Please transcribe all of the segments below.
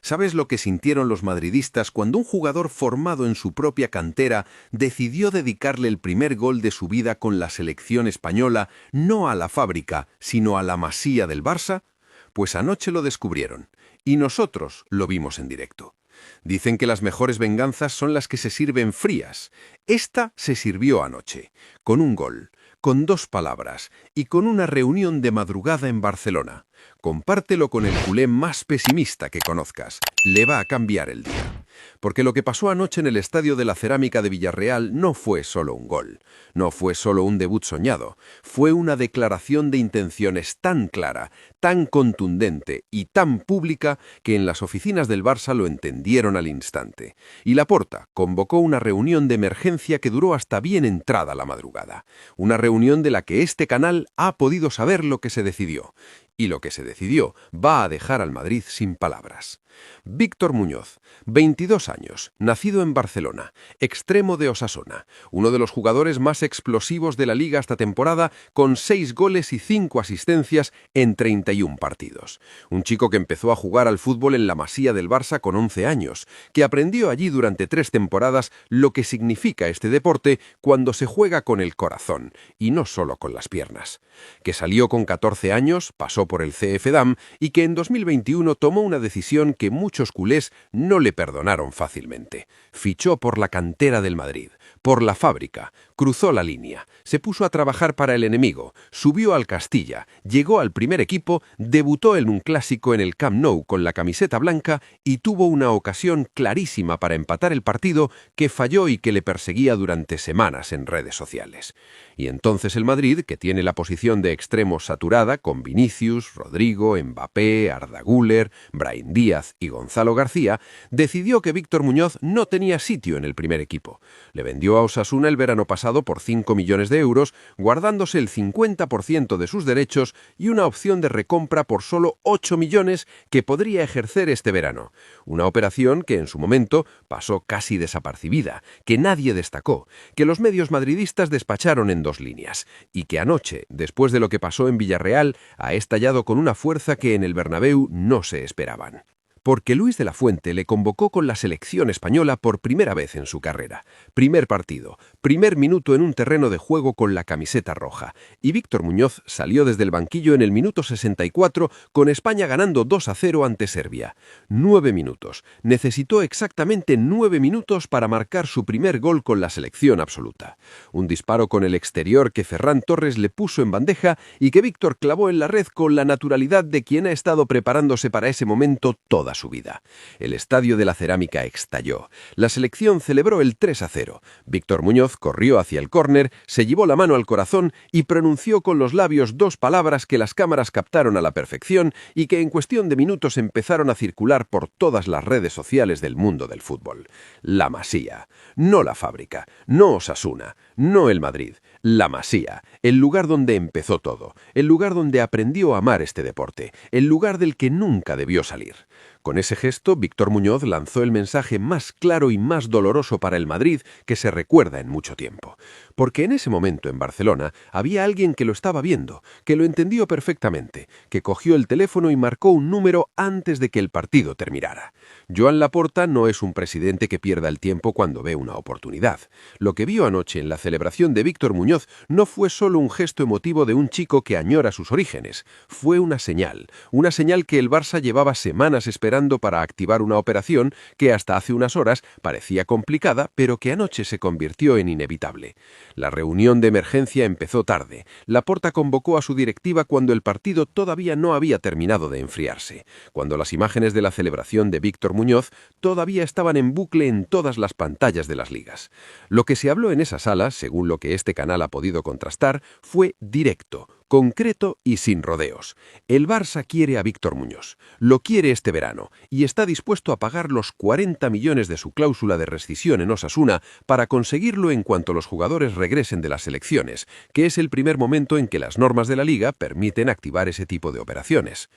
¿Sabes lo que sintieron los madridistas cuando un jugador formado en su propia cantera decidió dedicarle el primer gol de su vida con la selección española no a la Fábrica, sino a la Masía del Barça? Pues anoche lo descubrieron, y nosotros lo vimos en directo. Dicen que las mejores venganzas son las que se sirven frías. Esta se sirvió anoche, con un gol, con 2 palabras y con una reunión de madrugada en Barcelona. Compártelo con el culé más pesimista que conozcas. Le va a cambiar el día. Porque lo que pasó anoche en el Estadio de la Cerámica de Villarreal no fue solo un gol, no fue solo un debut soñado, fue una declaración de intenciones tan clara, tan contundente y tan pública que en las oficinas del Barça lo entendieron al instante. Y Laporta convocó una reunión de emergencia que duró hasta bien entrada la madrugada. Una reunión de la que este canal ha podido saber lo que se decidió. Y lo que se decidió va a dejar al Madrid sin palabras. Víctor Muñoz, 22 años, nacido en Barcelona, extremo de Osasuna, uno de los jugadores más explosivos de la liga esta temporada, con 6 goles y 5 asistencias en 31 partidos. Un chico que empezó a jugar al fútbol en la Masía del Barça con 11 años, que aprendió allí durante 3 temporadas lo que significa este deporte cuando se juega con el corazón, y no solo con las piernas. Que salió con 14 años, pasó por el CF Dam y que en 2021 tomó una decisión que muchos culés no le perdonaron fácilmente. Fichó por la cantera del Madrid, por la Fábrica, cruzó la línea, se puso a trabajar para el enemigo, subió al Castilla, llegó al primer equipo, debutó en un clásico en el Camp Nou con la camiseta blanca y tuvo una ocasión clarísima para empatar el partido que falló y que le perseguía durante semanas en redes sociales. Y entonces el Madrid, que tiene la posición de extremo saturada con Vinicius, Rodrigo, Mbappé, Arda Güler, Brahim Díaz y Gonzalo García, decidió que Víctor Muñoz no tenía sitio en el primer equipo. Le vendió a Osasuna el verano pasado por 5 millones de euros, guardándose el 50% de sus derechos y una opción de recompra por solo 8 millones que podría ejercer este verano. Una operación que en su momento pasó casi desapercibida, que nadie destacó, que los medios madridistas despacharon en 2 líneas y que anoche, después de lo que pasó en Villarreal, ha estallado con una fuerza que en el Bernabéu no se esperaban. Porque Luis de la Fuente le convocó con la selección española por primera vez en su carrera. Primer partido, primer minuto en un terreno de juego con la camiseta roja. Y Víctor Muñoz salió desde el banquillo en el minuto 64 con España ganando 2-0 ante Serbia. 9 minutos. Necesitó exactamente 9 minutos para marcar su primer gol con la selección absoluta. Un disparo con el exterior que Ferran Torres le puso en bandeja y que Víctor clavó en la red con la naturalidad de quien ha estado preparándose para ese momento toda su vida. El Estadio de la Cerámica estalló. La selección celebró el 3-0. Víctor Muñoz corrió hacia el córner, se llevó la mano al corazón y pronunció con los labios 2 palabras que las cámaras captaron a la perfección y que en cuestión de minutos empezaron a circular por todas las redes sociales del mundo del fútbol. La Masía. No la Fábrica. No Osasuna. No el Madrid. La Masía. El lugar donde empezó todo. El lugar donde aprendió a amar este deporte. El lugar del que nunca debió salir. Con ese gesto, Víctor Muñoz lanzó el mensaje más claro y más doloroso para el Madrid que se recuerda en mucho tiempo. Porque en ese momento en Barcelona había alguien que lo estaba viendo, que lo entendió perfectamente, que cogió el teléfono y marcó un número antes de que el partido terminara. Joan Laporta no es un presidente que pierda el tiempo cuando ve una oportunidad. Lo que vio anoche en la celebración de Víctor Muñoz no fue solo un gesto emotivo de un chico que añora sus orígenes, fue una señal que el Barça llevaba semanas esperando para activar una operación que hasta hace unas horas parecía complicada, pero que anoche se convirtió en inevitable. La reunión de emergencia empezó tarde. Laporta convocó a su directiva cuando el partido todavía no había terminado de enfriarse, cuando las imágenes de la celebración de Víctor Muñoz todavía estaban en bucle en todas las pantallas de las ligas. Lo que se habló en esa sala, según lo que este canal ha podido contrastar, fue directo, concreto y sin rodeos. El Barça quiere a Víctor Muñoz, lo quiere este verano y está dispuesto a pagar los 40 millones de su cláusula de rescisión en Osasuna para conseguirlo en cuanto los jugadores regresen de las selecciones, que es el primer momento en que las normas de la liga permiten activar ese tipo de operaciones.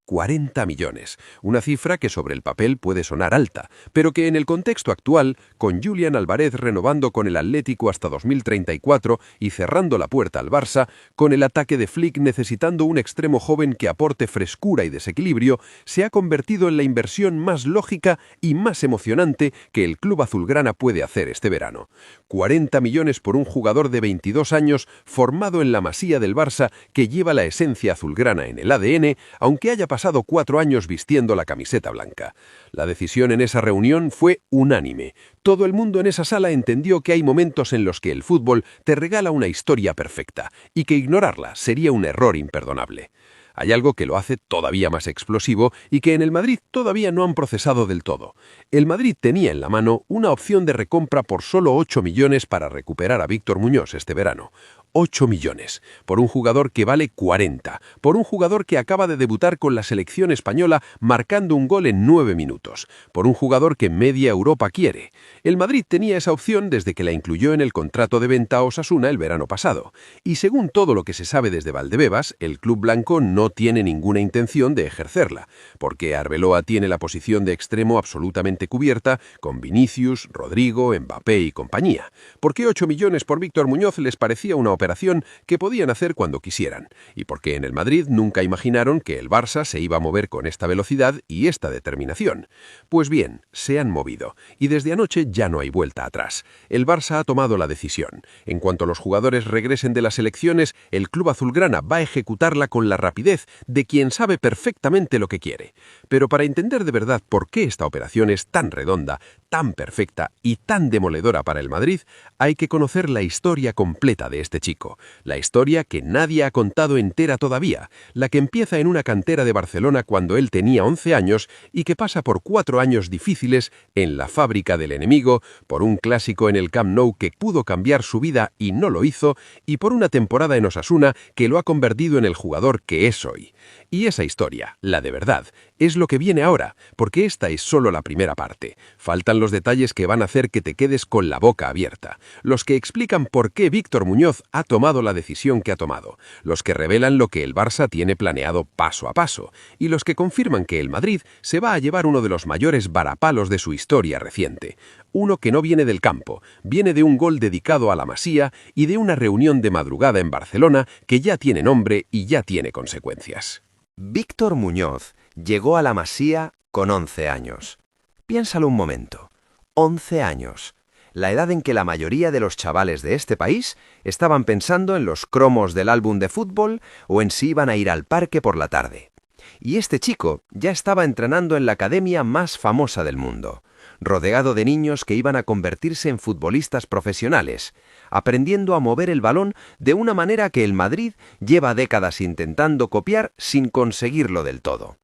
40 millones, una cifra que sobre el papel puede sonar alta, pero que en el contexto actual, con Julián Álvarez renovando con el Atlético hasta 2034 y cerrando la puerta al Barça, con el ataque de Flick necesitando un extremo joven que aporte frescura y desequilibrio, se ha convertido en la inversión más lógica y más emocionante que el club azulgrana puede hacer este verano. 40 millones por un jugador de 22 años formado en la masía del Barça que lleva la esencia azulgrana en el ADN, aunque haya pasado 4 años vistiendo la camiseta blanca. La decisión en esa reunión fue unánime. Todo el mundo en esa sala entendió que hay momentos en los que el fútbol te regala una historia perfecta y que ignorarla sería un error imperdonable. Hay algo que lo hace todavía más explosivo y que en el Madrid todavía no han procesado del todo. El Madrid tenía en la mano una opción de recompra por solo 8 millones para recuperar a Víctor Muñoz este verano. 8 millones, por un jugador que vale 40, por un jugador que acaba de debutar con la selección española marcando un gol en 9 minutos, por un jugador que media Europa quiere. El Madrid tenía esa opción desde que la incluyó en el contrato de venta a Osasuna el verano pasado, y según todo lo que se sabe desde Valdebebas, el club blanco no tiene ninguna intención de ejercerla, porque Arbeloa tiene la posición de extremo absolutamente cubierta con Vinicius, Rodrigo, Mbappé y compañía, porque 8 millones por Víctor Muñoz les parecía una operación que podían hacer cuando quisieran, y porque en el Madrid nunca imaginaron que el Barça se iba a mover con esta velocidad y esta determinación. Pues bien, se han movido, y desde anoche ya no hay vuelta atrás. El Barça ha tomado la decisión. En cuanto los jugadores regresen de las elecciones, el club azulgrana va a ejecutarla con la rapidez de quien sabe perfectamente lo que quiere. Pero para entender de verdad por qué esta operación es tan redonda, tan perfecta y tan demoledora para el Madrid, hay que conocer la historia completa de este chico, la historia que nadie ha contado entera todavía, la que empieza en una cantera de Barcelona cuando él tenía 11 años y que pasa por 4 años difíciles en la fábrica del enemigo, por un clásico en el Camp Nou que pudo cambiar su vida y no lo hizo, y por una temporada en Osasuna que lo ha convertido en el jugador que es hoy. Y esa historia, la de verdad, es lo que viene ahora, porque esta es solo la primera parte. Faltan los detalles que van a hacer que te quedes con la boca abierta, los que explican por qué Víctor Muñoz ha tomado la decisión que ha tomado, los que revelan lo que el Barça tiene planeado paso a paso, y los que confirman que el Madrid se va a llevar uno de los mayores varapalos de su historia reciente. Uno que no viene del campo, viene de un gol dedicado a la Masía y de una reunión de madrugada en Barcelona que ya tiene nombre y ya tiene consecuencias. Víctor Muñoz llegó a la Masía con 11 años. Piénsalo un momento. 11 años. La edad en que la mayoría de los chavales de este país estaban pensando en los cromos del álbum de fútbol o en si iban a ir al parque por la tarde. Y este chico ya estaba entrenando en la academia más famosa del mundo, rodeado de niños que iban a convertirse en futbolistas profesionales, aprendiendo a mover el balón de una manera que el Madrid lleva décadas intentando copiar sin conseguirlo del todo.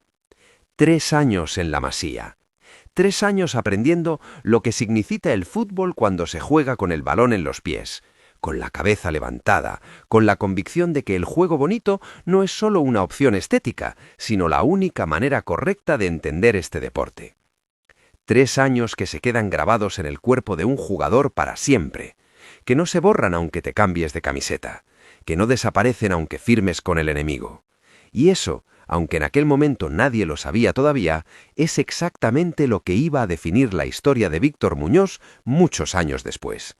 3 años en la Masía. 3 años aprendiendo lo que significa el fútbol cuando se juega con el balón en los pies, con la cabeza levantada, con la convicción de que el juego bonito no es solo una opción estética, sino la única manera correcta de entender este deporte. 3 años que se quedan grabados en el cuerpo de un jugador para siempre, que no se borran aunque te cambies de camiseta, que no desaparecen aunque firmes con el enemigo. Y eso, aunque en aquel momento nadie lo sabía todavía, es exactamente lo que iba a definir la historia de Víctor Muñoz muchos años después.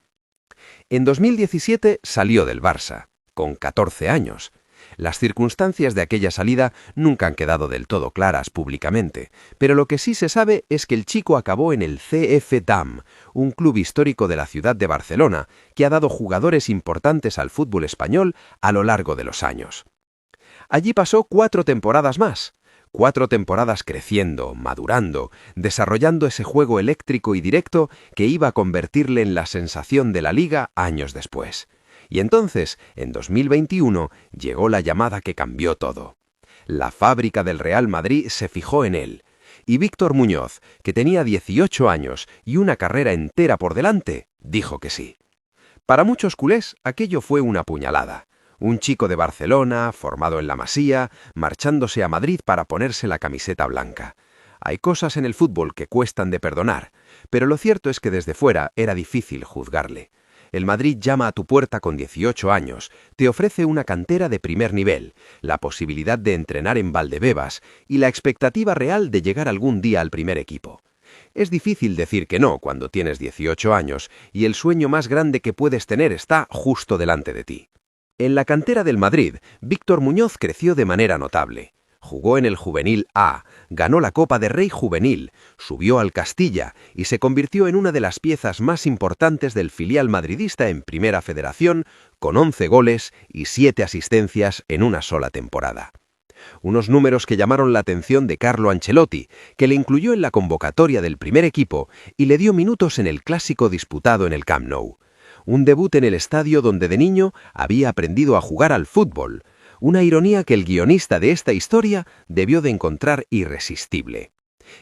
En 2017 salió del Barça, con 14 años. Las circunstancias de aquella salida nunca han quedado del todo claras públicamente, pero lo que sí se sabe es que el chico acabó en el CF Dam, un club histórico de la ciudad de Barcelona, que ha dado jugadores importantes al fútbol español a lo largo de los años. Allí pasó 4 temporadas más. 4 temporadas creciendo, madurando, desarrollando ese juego eléctrico y directo que iba a convertirle en la sensación de la liga años después. Y entonces, en 2021, llegó la llamada que cambió todo. La fábrica del Real Madrid se fijó en él. Y Víctor Muñoz, que tenía 18 años y una carrera entera por delante, dijo que sí. Para muchos culés, aquello fue una puñalada. Un chico de Barcelona, formado en la Masía, marchándose a Madrid para ponerse la camiseta blanca. Hay cosas en el fútbol que cuestan de perdonar, pero lo cierto es que desde fuera era difícil juzgarle. El Madrid llama a tu puerta con 18 años, te ofrece una cantera de primer nivel, la posibilidad de entrenar en Valdebebas y la expectativa real de llegar algún día al primer equipo. Es difícil decir que no cuando tienes 18 años y el sueño más grande que puedes tener está justo delante de ti. En la cantera del Madrid, Víctor Muñoz creció de manera notable. Jugó en el Juvenil A, ganó la Copa de Rey Juvenil, subió al Castilla y se convirtió en una de las piezas más importantes del filial madridista en Primera Federación, con 11 goles y 7 asistencias en una sola temporada. Unos números que llamaron la atención de Carlo Ancelotti, que le incluyó en la convocatoria del primer equipo y le dio minutos en el clásico disputado en el Camp Nou. Un debut en el estadio donde de niño había aprendido a jugar al fútbol, una ironía que el guionista de esta historia debió de encontrar irresistible.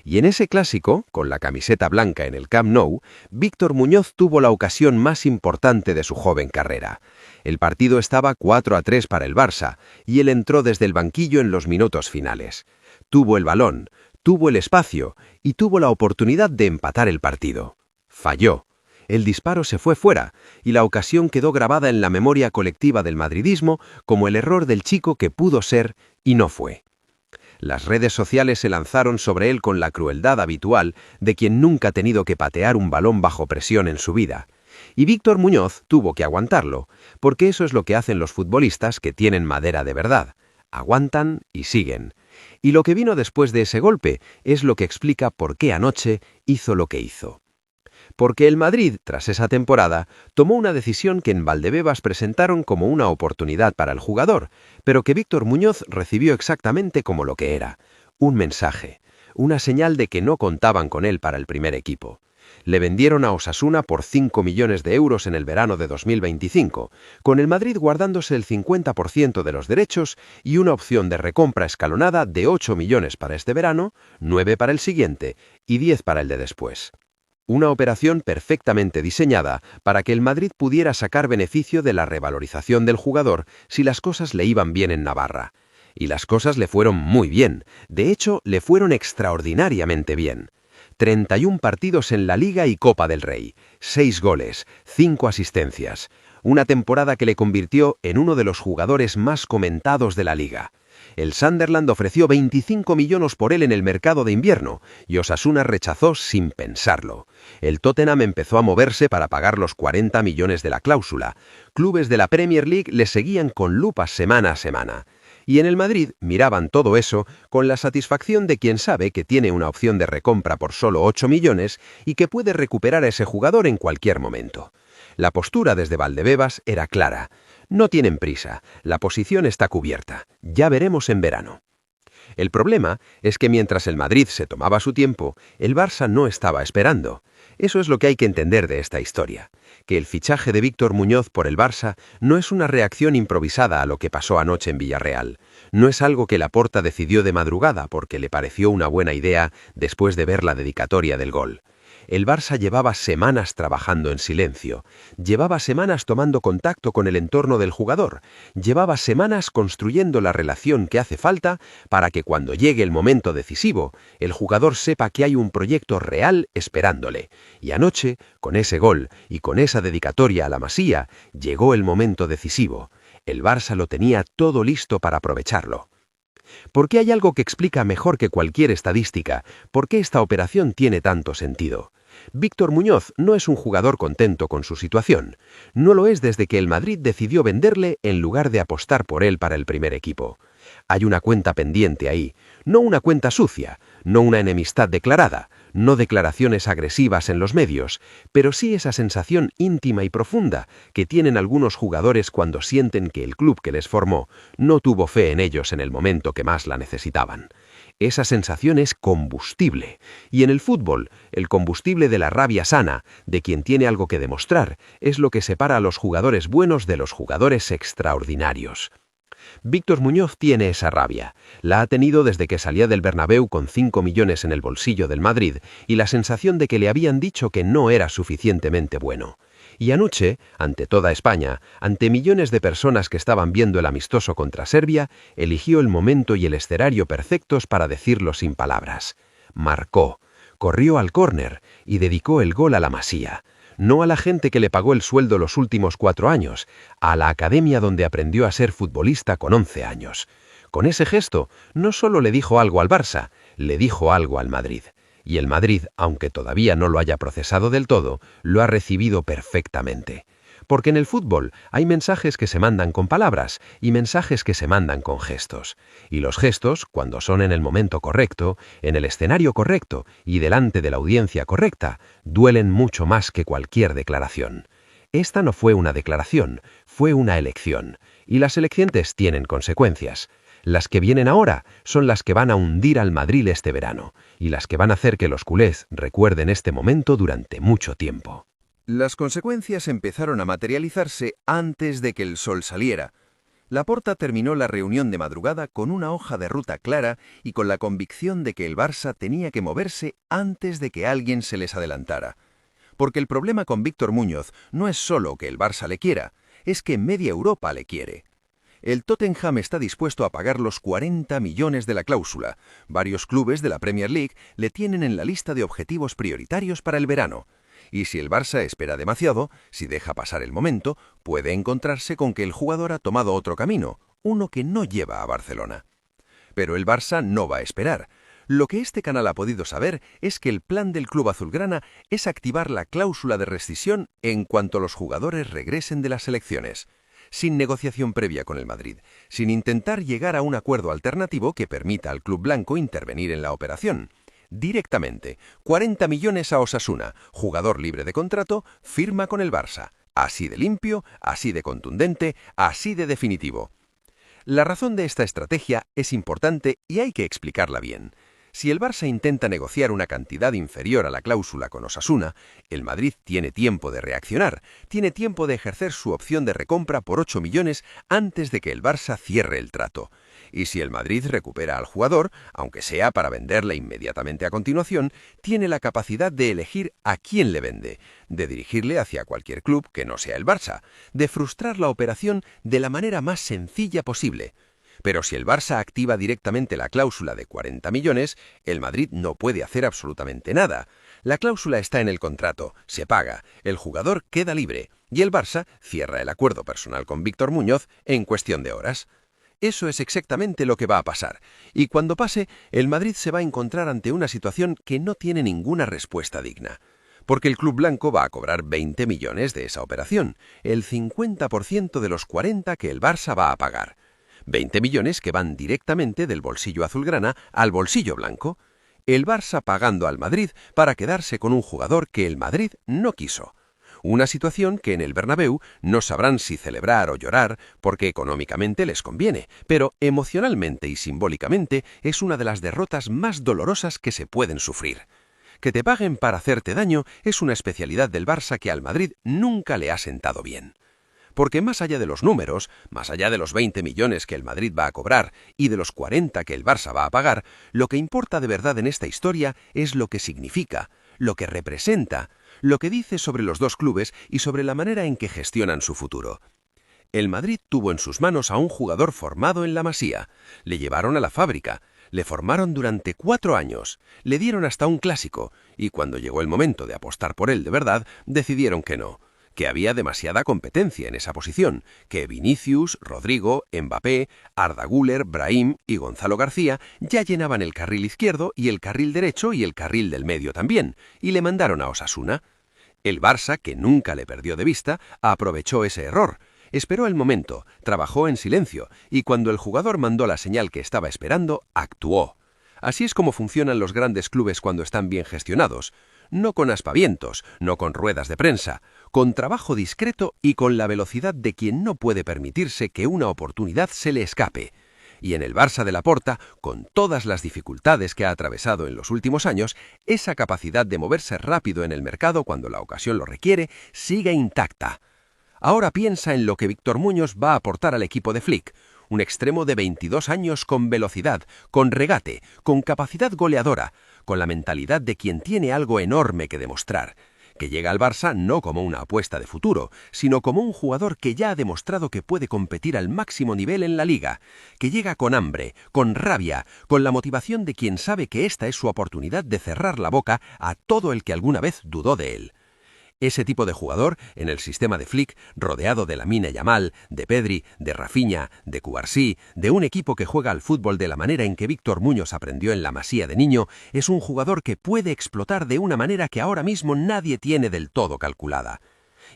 Y en ese clásico, con la camiseta blanca en el Camp Nou, Víctor Muñoz tuvo la ocasión más importante de su joven carrera. El partido estaba 4-3 para el Barça, y él entró desde el banquillo en los minutos finales. Tuvo el balón, tuvo el espacio, y tuvo la oportunidad de empatar el partido. Falló. El disparo se fue fuera, y la ocasión quedó grabada en la memoria colectiva del madridismo como el error del chico que pudo ser y no fue. Las redes sociales se lanzaron sobre él con la crueldad habitual de quien nunca ha tenido que patear un balón bajo presión en su vida. Y Víctor Muñoz tuvo que aguantarlo, porque eso es lo que hacen los futbolistas que tienen madera de verdad. Aguantan y siguen. Y lo que vino después de ese golpe es lo que explica por qué anoche hizo lo que hizo. Porque el Madrid, tras esa temporada, tomó una decisión que en Valdebebas presentaron como una oportunidad para el jugador, pero que Víctor Muñoz recibió exactamente como lo que era: un mensaje, una señal de que no contaban con él para el primer equipo. Le vendieron a Osasuna por 5 millones de euros en el verano de 2025, con el Madrid guardándose el 50% de los derechos y una opción de recompra escalonada de 8 millones para este verano, 9 para el siguiente y 10 para el de después. Una operación perfectamente diseñada para que el Madrid pudiera sacar beneficio de la revalorización del jugador si las cosas le iban bien en Navarra. Y las cosas le fueron muy bien, de hecho, le fueron extraordinariamente bien. 31 partidos en la Liga y Copa del Rey, 6 goles, 5 asistencias. Una temporada que le convirtió en uno de los jugadores más comentados de la Liga. El Sunderland ofreció 25 millones por él en el mercado de invierno y Osasuna rechazó sin pensarlo. El Tottenham empezó a moverse para pagar los 40 millones de la cláusula. Clubes de la Premier League le seguían con lupa semana a semana. Y en el Madrid miraban todo eso con la satisfacción de quien sabe que tiene una opción de recompra por solo 8 millones y que puede recuperar a ese jugador en cualquier momento. La postura desde Valdebebas era clara. No tienen prisa, la posición está cubierta, ya veremos en verano. El problema es que mientras el Madrid se tomaba su tiempo, el Barça no estaba esperando. Eso es lo que hay que entender de esta historia, que el fichaje de Víctor Muñoz por el Barça no es una reacción improvisada a lo que pasó anoche en Villarreal. No es algo que Laporta decidió de madrugada porque le pareció una buena idea después de ver la dedicatoria del gol. El Barça llevaba semanas trabajando en silencio, llevaba semanas tomando contacto con el entorno del jugador, llevaba semanas construyendo la relación que hace falta para que cuando llegue el momento decisivo, el jugador sepa que hay un proyecto real esperándole. Y anoche, con ese gol y con esa dedicatoria a la Masía, llegó el momento decisivo. El Barça lo tenía todo listo para aprovecharlo. Porque hay algo que explica mejor que cualquier estadística por qué esta operación tiene tanto sentido. Víctor Muñoz no es un jugador contento con su situación. No lo es desde que el Madrid decidió venderle en lugar de apostar por él para el primer equipo. Hay una cuenta pendiente ahí, no una cuenta sucia, no una enemistad declarada, no declaraciones agresivas en los medios, pero sí esa sensación íntima y profunda que tienen algunos jugadores cuando sienten que el club que les formó no tuvo fe en ellos en el momento que más la necesitaban. Esa sensación es combustible, y en el fútbol, el combustible de la rabia sana, de quien tiene algo que demostrar, es lo que separa a los jugadores buenos de los jugadores extraordinarios. Víctor Muñoz tiene esa rabia. La ha tenido desde que salía del Bernabéu con 5 millones en el bolsillo del Madrid y la sensación de que le habían dicho que no era suficientemente bueno. Y anoche, ante toda España, ante millones de personas que estaban viendo el amistoso contra Serbia, eligió el momento y el escenario perfectos para decirlo sin palabras. Marcó, corrió al córner y dedicó el gol a la Masía. no a la gente que le pagó el sueldo los últimos 4 años, a la academia donde aprendió a ser futbolista con 11 años. Con ese gesto, no solo le dijo algo al Barça, le dijo algo al Madrid. Y el Madrid, aunque todavía no lo haya procesado del todo, lo ha recibido perfectamente. Porque en el fútbol hay mensajes que se mandan con palabras y mensajes que se mandan con gestos. Y los gestos, cuando son en el momento correcto, en el escenario correcto y delante de la audiencia correcta, duelen mucho más que cualquier declaración. Esta no fue una declaración, fue una elección. Y las elecciones tienen consecuencias. Las que vienen ahora son las que van a hundir al Madrid este verano, y las que van a hacer que los culés recuerden este momento durante mucho tiempo. Las consecuencias empezaron a materializarse antes de que el sol saliera. Laporta terminó la reunión de madrugada con una hoja de ruta clara y con la convicción de que el Barça tenía que moverse antes de que alguien se les adelantara. Porque el problema con Víctor Muñoz no es solo que el Barça le quiera, es que media Europa le quiere. El Tottenham está dispuesto a pagar los 40 millones de la cláusula. Varios clubes de la Premier League le tienen en la lista de objetivos prioritarios para el verano. Y si el Barça espera demasiado, si deja pasar el momento, puede encontrarse con que el jugador ha tomado otro camino, uno que no lleva a Barcelona. Pero el Barça no va a esperar. Lo que este canal ha podido saber es que el plan del club azulgrana es activar la cláusula de rescisión en cuanto los jugadores regresen de las selecciones, sin negociación previa con el Madrid, sin intentar llegar a un acuerdo alternativo que permita al club blanco intervenir en la operación. Directamente, 40 millones a Osasuna, jugador libre de contrato, firma con el Barça. Así de limpio, así de contundente, así de definitivo. La razón de esta estrategia es importante y hay que explicarla bien. Si el Barça intenta negociar una cantidad inferior a la cláusula con Osasuna, el Madrid tiene tiempo de reaccionar, tiene tiempo de ejercer su opción de recompra por 8 millones antes de que el Barça cierre el trato. Y si el Madrid recupera al jugador, aunque sea para venderle inmediatamente a continuación, tiene la capacidad de elegir a quién le vende, de dirigirle hacia cualquier club que no sea el Barça, de frustrar la operación de la manera más sencilla posible. Pero si el Barça activa directamente la cláusula de 40 millones, el Madrid no puede hacer absolutamente nada. La cláusula está en el contrato, se paga, el jugador queda libre y el Barça cierra el acuerdo personal con Víctor Muñoz en cuestión de horas. Eso es exactamente lo que va a pasar, y cuando pase, el Madrid se va a encontrar ante una situación que no tiene ninguna respuesta digna. Porque el club blanco va a cobrar 20 millones de esa operación, el 50% de los 40 que el Barça va a pagar. 20 millones que van directamente del bolsillo azulgrana al bolsillo blanco. El Barça pagando al Madrid para quedarse con un jugador que el Madrid no quiso. Una situación que en el Bernabéu no sabrán si celebrar o llorar porque económicamente les conviene, pero emocionalmente y simbólicamente es una de las derrotas más dolorosas que se pueden sufrir. Que te paguen para hacerte daño es una especialidad del Barça que al Madrid nunca le ha sentado bien. Porque más allá de los números, más allá de los 20 millones que el Madrid va a cobrar y de los 40 que el Barça va a pagar, lo que importa de verdad en esta historia es lo que significa, lo que representa, lo que dice sobre los dos clubes y sobre la manera en que gestionan su futuro. El Madrid tuvo en sus manos a un jugador formado en la Masía, le llevaron a la fábrica, le formaron durante 4 años, le dieron hasta un clásico y cuando llegó el momento de apostar por él de verdad, decidieron que no. Que había demasiada competencia en esa posición, que Vinicius, Rodrigo, Mbappé, Arda Güler, Brahim y Gonzalo García ya llenaban el carril izquierdo y el carril derecho y el carril del medio también, y le mandaron a Osasuna. El Barça, que nunca le perdió de vista, aprovechó ese error, esperó el momento, trabajó en silencio, y cuando el jugador mandó la señal que estaba esperando, actuó. Así es como funcionan los grandes clubes cuando están bien gestionados. No con aspavientos, no con ruedas de prensa, con trabajo discreto y con la velocidad de quien no puede permitirse que una oportunidad se le escape. Y en el Barça de Laporta, con todas las dificultades que ha atravesado en los últimos años, esa capacidad de moverse rápido en el mercado cuando la ocasión lo requiere sigue intacta. Ahora piensa en lo que Víctor Muñoz va a aportar al equipo de Flick, un extremo de 22 años con velocidad, con regate, con capacidad goleadora, con la mentalidad de quien tiene algo enorme que demostrar, que llega al Barça no como una apuesta de futuro, sino como un jugador que ya ha demostrado que puede competir al máximo nivel en la liga, que llega con hambre, con rabia, con la motivación de quien sabe que esta es su oportunidad de cerrar la boca a todo el que alguna vez dudó de él. Ese tipo de jugador, en el sistema de Flick, rodeado de Lamine Yamal, de Pedri, de Rafinha, de Cubarsí, de un equipo que juega al fútbol de la manera en que Víctor Muñoz aprendió en la Masía de niño, es un jugador que puede explotar de una manera que ahora mismo nadie tiene del todo calculada.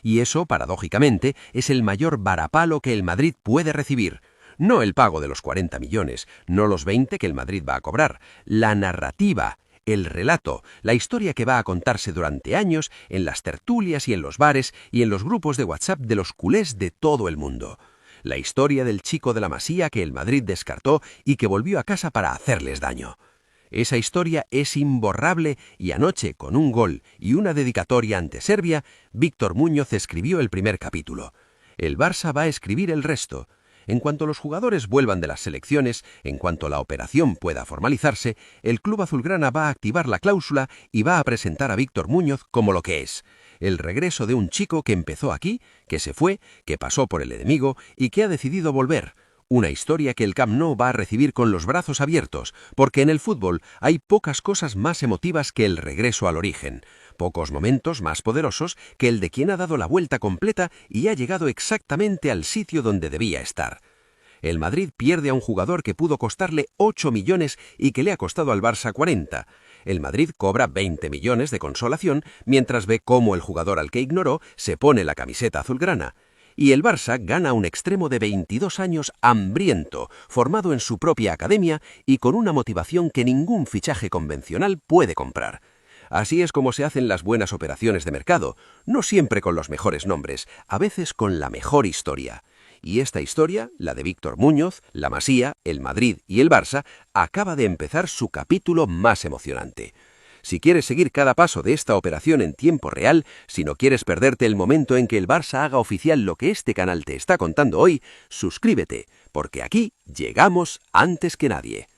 Y eso, paradójicamente, es el mayor varapalo que el Madrid puede recibir. No el pago de los 40 millones, no los 20 que el Madrid va a cobrar, la narrativa, el relato, la historia que va a contarse durante años en las tertulias y en los bares y en los grupos de WhatsApp de los culés de todo el mundo. La historia del chico de la Masía que el Madrid descartó y que volvió a casa para hacerles daño. Esa historia es imborrable y anoche, con un gol y una dedicatoria ante Serbia, Víctor Muñoz escribió el primer capítulo. El Barça va a escribir el resto. En cuanto los jugadores vuelvan de las selecciones, en cuanto la operación pueda formalizarse, el club azulgrana va a activar la cláusula y va a presentar a Víctor Muñoz como lo que es: el regreso de un chico que empezó aquí, que se fue, que pasó por el enemigo y que ha decidido volver. Una historia que el Camp Nou va a recibir con los brazos abiertos, porque en el fútbol hay pocas cosas más emotivas que el regreso al origen, pocos momentos más poderosos que el de quien ha dado la vuelta completa y ha llegado exactamente al sitio donde debía estar. El Madrid pierde a un jugador que pudo costarle 8 millones y que le ha costado al Barça 40. El Madrid cobra 20 millones de consolación mientras ve cómo el jugador al que ignoró se pone la camiseta azulgrana. Y el Barça gana a un extremo de 22 años hambriento, formado en su propia academia y con una motivación que ningún fichaje convencional puede comprar. Así es como se hacen las buenas operaciones de mercado, no siempre con los mejores nombres, a veces con la mejor historia. Y esta historia, la de Víctor Muñoz, la Masía, el Madrid y el Barça, acaba de empezar su capítulo más emocionante. Si quieres seguir cada paso de esta operación en tiempo real, si no quieres perderte el momento en que el Barça haga oficial lo que este canal te está contando hoy, suscríbete, porque aquí llegamos antes que nadie.